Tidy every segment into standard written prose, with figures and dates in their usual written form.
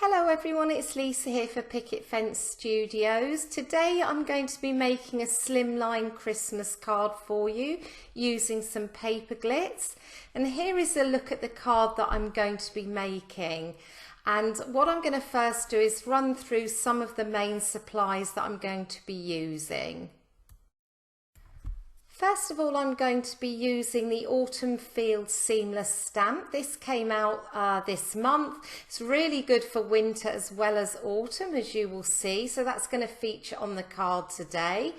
Hello everyone, it's Lisa here for Picket Fence Studios. Today I'm going to be making a slimline Christmas card for you using some paper glitz. And here is a look at the card that I'm going to be making. And what I'm going to first do is run through some of the main supplies that I'm going to be using. First of all, I'm going to be using the Autumn Field Seamless stamp. This came out this month. It's really good for winter as well as autumn, as you will see. So that's going to feature on the card today.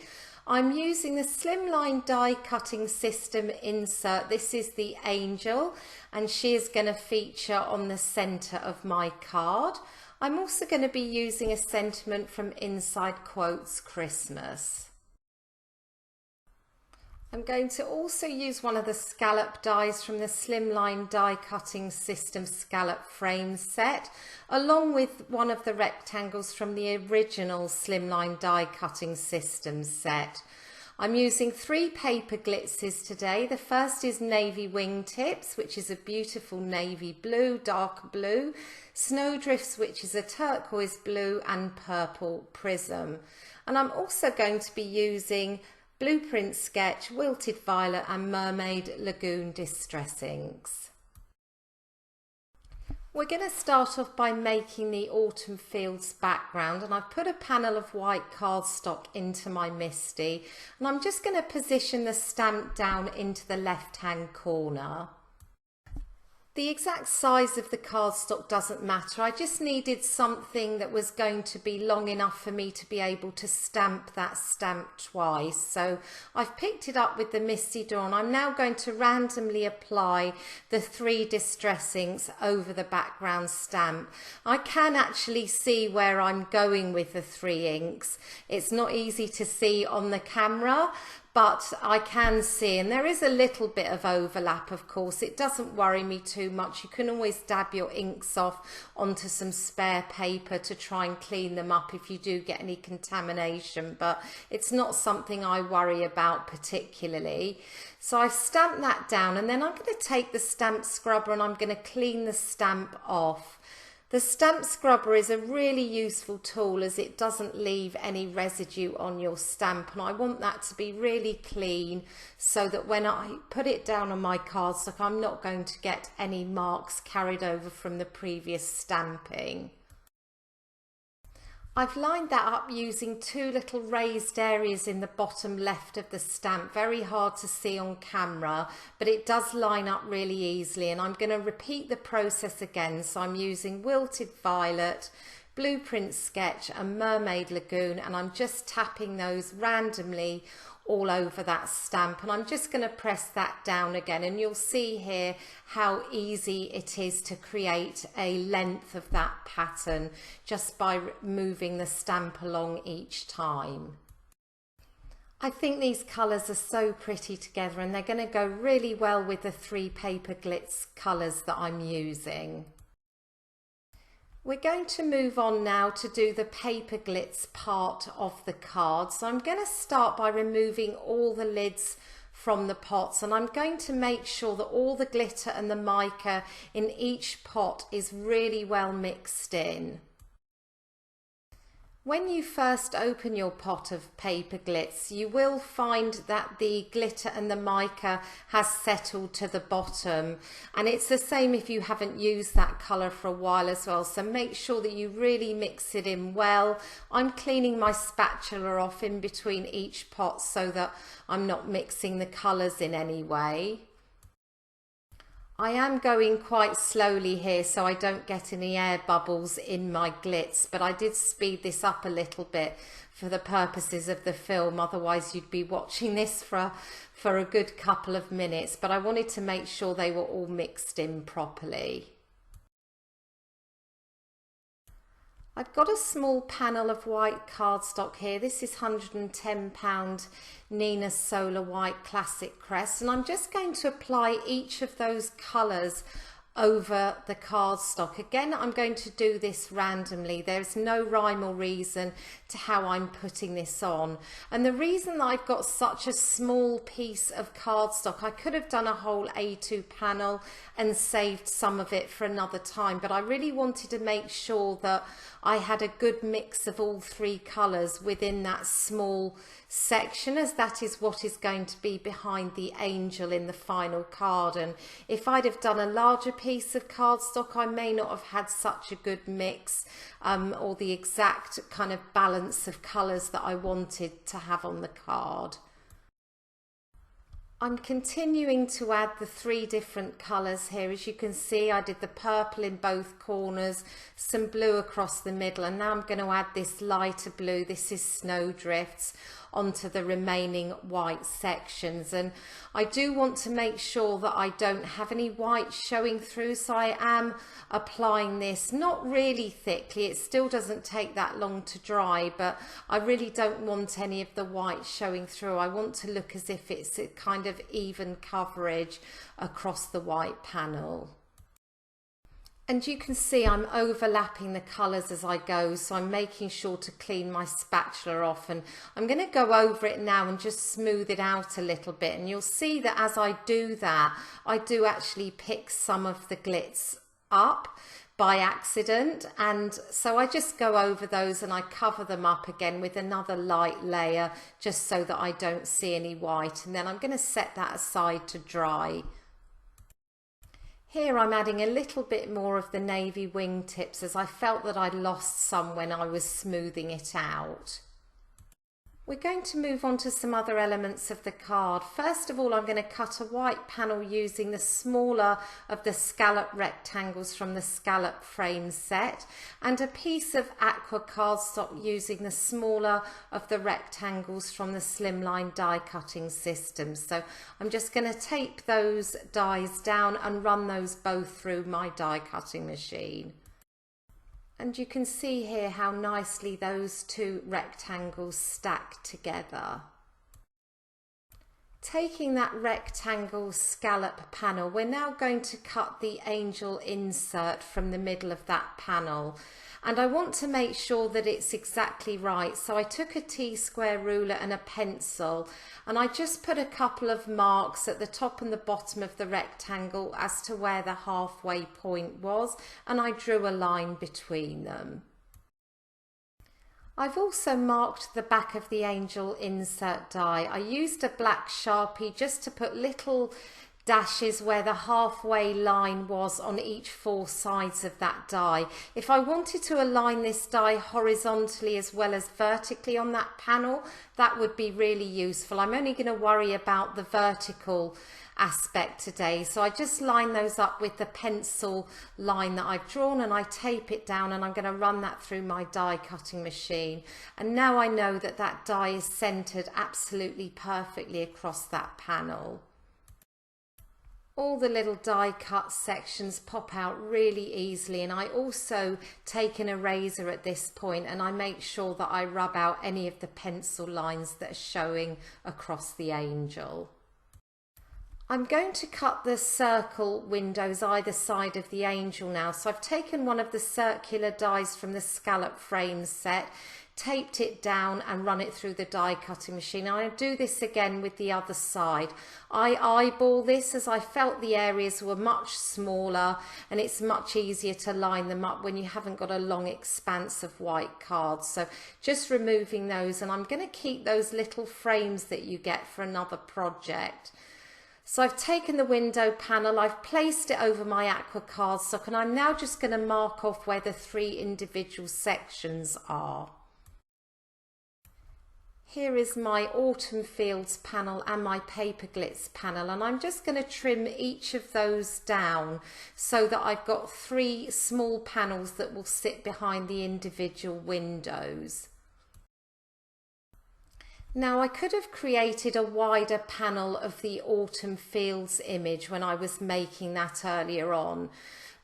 I'm using the Slimline die cutting system insert. This is the Angel, and she is going to feature on the center of my card. I'm also going to be using a sentiment from Inside Quotes Christmas. I'm going to also use one of the scallop dies from the Slimline die cutting system scallop frame set, along with one of the rectangles from the original Slimline die cutting system set. I'm using 3 paper glitzes today. The first is Navy Wingtips, which is a beautiful navy blue, dark blue, Snowdrifts, which is a turquoise blue, and purple Prism. And I'm also going to be using Blueprint Sketch, Wilted Violet, and Mermaid Lagoon Distress inks. We're going to start off by making the Autumn Fields background, and I've put a panel of white cardstock into my MISTI, and I'm just going to position the stamp down into the left hand corner. The exact size of the cardstock doesn't matter. I just needed something that was going to be long enough for me to be able to stamp that stamp twice. So I've picked it up with the MISTI Door, and I'm now going to randomly apply the 3 distress inks over the background stamp. I can actually see where I'm going with the 3 inks. It's not easy to see on the camera, but I can see, and there is a little bit of overlap, of course. It doesn't worry me too much. You can always dab your inks off onto some spare paper to try and clean them up if you do get any contamination, but it's not something I worry about particularly. So I've stamped that down, and then I'm going to take the stamp scrubber and I'm going to clean the stamp off. The stamp scrubber is a really useful tool as it doesn't leave any residue on your stamp, and I want that to be really clean so that when I put it down on my cardstock I'm not going to get any marks carried over from the previous stamping. I've lined that up using 2 little raised areas in the bottom left of the stamp. Very hard to see on camera, but it does line up really easily, and I'm going to repeat the process again. So I'm using Wilted Violet, Blueprint Sketch, and Mermaid Lagoon, and I'm just tapping those randomly all over that stamp, and I'm just going to press that down again, and you'll see here how easy it is to create a length of that pattern just by moving the stamp along each time. I think these colours are so pretty together, and they're going to go really well with the 3 paper glitz colours that I'm using. We're going to move on now to do the paper glitz part of the card. So I'm going to start by removing all the lids from the pots, and I'm going to make sure that all the glitter and the mica in each pot is really well mixed in. When you first open your pot of paper glitz, you will find that the glitter and the mica has settled to the bottom, and it's the same if you haven't used that colour for a while as well, so make sure that you really mix it in well. I'm cleaning my spatula off in between each pot so that I'm not mixing the colours in any way. I am going quite slowly here so I don't get any air bubbles in my glitz, but I did speed this up a little bit for the purposes of the film, otherwise you'd be watching this for a good couple of minutes, but I wanted to make sure they were all mixed in properly. I've got a small panel of white cardstock here. This is £110 Nina Solar White Classic Crest, and I'm just going to apply each of those colours over the cardstock. Again, I'm going to do this randomly. There's no rhyme or reason to how I'm putting this on. And the reason that I've got such a small piece of cardstock, I could have done a whole A2 panel and saved some of it for another time, but I really wanted to make sure that I had a good mix of all three colours within that small section, as that is what is going to be behind the angel in the final card. And if I'd have done a larger piece of cardstock, I may not have had such a good mix or the exact kind of balance of colours that I wanted to have on the card. I'm continuing to add the three different colours here. As you can see, I did the purple in both corners, some blue across the middle, and now I'm going to add this lighter blue, this is Snowdrifts, onto the remaining white sections. And I do want to make sure that I don't have any white showing through, so I am applying this not really thickly. It still doesn't take that long to dry, but I really don't want any of the white showing through. I want to look as if it's a kind of even coverage across the white panel. And you can see I'm overlapping the colours as I go, so I'm making sure to clean my spatula off, and I'm going to go over it now and just smooth it out a little bit. And you'll see that as I do that, I do actually pick some of the glitz up by accident, and so I just go over those and I cover them up again with another light layer just so that I don't see any white, and then I'm going to set that aside to dry. Here I'm adding a little bit more of the navy wingtips, as I felt that I'd lost some when I was smoothing it out. We're going to move on to some other elements of the card. First of all, I'm going to cut a white panel using the smaller of the scallop rectangles from the Scallop frame set, and a piece of aqua cardstock using the smaller of the rectangles from the slimline die cutting system. So I'm just going to tape those dies down and run those both through my die cutting machine. And you can see here how nicely those two rectangles stack together. Taking that rectangle scallop panel, we're now going to cut the angel insert from the middle of that panel. And I want to make sure that it's exactly right. So I took a T-square ruler and a pencil, and I just put a couple of marks at the top and the bottom of the rectangle as to where the halfway point was, and I drew a line between them. I've also marked the back of the angel insert die. I used a black Sharpie just to put little dashes where the halfway line was on each four sides of that die. If I wanted to align this die horizontally as well as vertically on that panel, that would be really useful. I'm only going to worry about the vertical aspect today, so I just line those up with the pencil line that I've drawn, and I tape it down, and I'm going to run that through my die cutting machine. And now I know that that die is centered absolutely perfectly across that panel. All the little die cut sections pop out really easily, and I also take an eraser at this point and I make sure that I rub out any of the pencil lines that are showing across the angel. I'm going to cut the circle windows either side of the angel now. So I've taken one of the circular dies from the Scallop frame set, taped it down and run it through the die cutting machine. And I do this again with the other side. I eyeball this as I felt the areas were much smaller, and it's much easier to line them up when you haven't got a long expanse of white cards. So just removing those, and I'm going to keep those little frames that you get for another project. So I've taken the window panel, I've placed it over my aqua cardstock, and I'm now just going to mark off where the three individual sections are. Here is my Autumn Fields panel and my Paper Glitz panel, and I'm just going to trim each of those down so that I've got three small panels that will sit behind the individual windows. Now I could have created a wider panel of the Autumn Fields image when I was making that earlier on,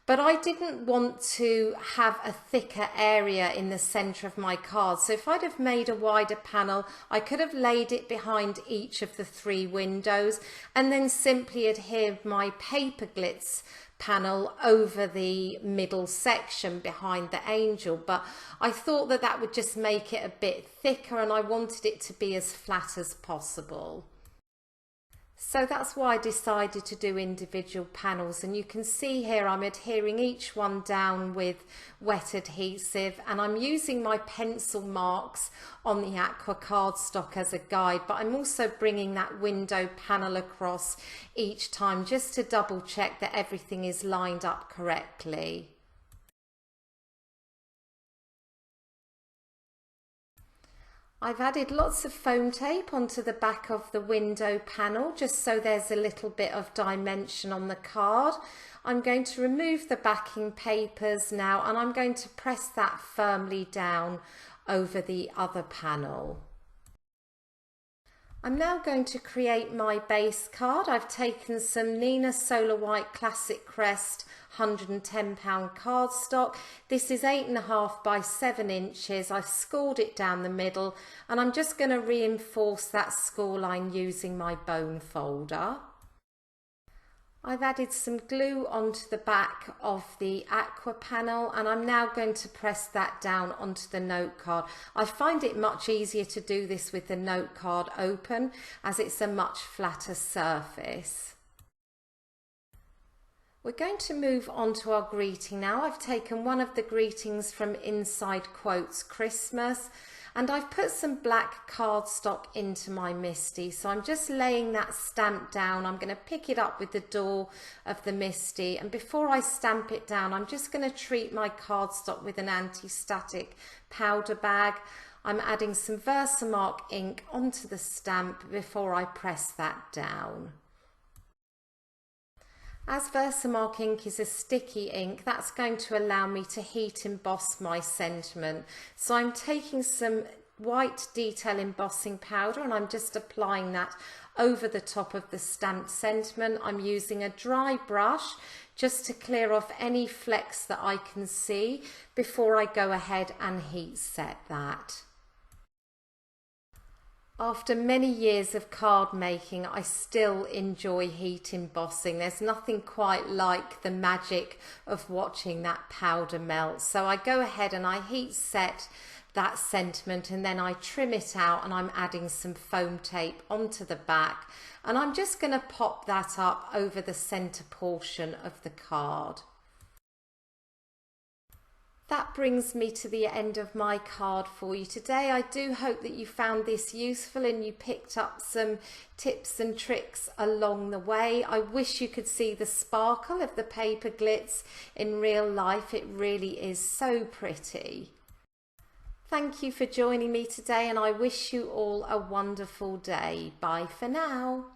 but I didn't want to have a thicker area in the centre of my card. So if I'd have made a wider panel, I could have laid it behind each of the three windows and then simply adhered my Paper Glitz panel over the middle section behind the angel, but I thought that that would just make it a bit thicker and I wanted it to be as flat as possible. So that's why I decided to do individual panels, and you can see here I'm adhering each one down with wet adhesive, and I'm using my pencil marks on the aqua cardstock as a guide, but I'm also bringing that window panel across each time just to double check that everything is lined up correctly. I've added lots of foam tape onto the back of the window panel just so there's a little bit of dimension on the card. I'm going to remove the backing papers now and I'm going to press that firmly down over the other panel. I'm now going to create my base card. I've taken some Nina Solar White Classic Crest 110 pound cardstock. This is 8.5 by 7 inches. I've scored it down the middle and I'm just going to reinforce that score line using my bone folder. I've added some glue onto the back of the aqua panel and I'm now going to press that down onto the note card. I find it much easier to do this with the note card open as it's a much flatter surface. We're going to move on to our greeting now. I've taken one of the greetings from Inside Quotes Christmas and I've put some black cardstock into my Misty. So I'm just laying that stamp down. I'm going to pick it up with the door of the Misty, and before I stamp it down I'm just going to treat my cardstock with an anti-static powder bag. I'm adding some Versamark ink onto the stamp before I press that down. As Versamark ink is a sticky ink, that's going to allow me to heat emboss my sentiment. So I'm taking some white detail embossing powder and I'm just applying that over the top of the stamped sentiment. I'm using a dry brush just to clear off any flecks that I can see before I go ahead and heat set that. After many years of card making, I still enjoy heat embossing. There's nothing quite like the magic of watching that powder melt. So I go ahead and I heat set that sentiment and then I trim it out and I'm adding some foam tape onto the back and I'm just going to pop that up over the center portion of the card. That brings me to the end of my card for you today. I do hope that you found this useful and you picked up some tips and tricks along the way. I wish you could see the sparkle of the paper glitz in real life. It really is so pretty. Thank you for joining me today and I wish you all a wonderful day. Bye for now.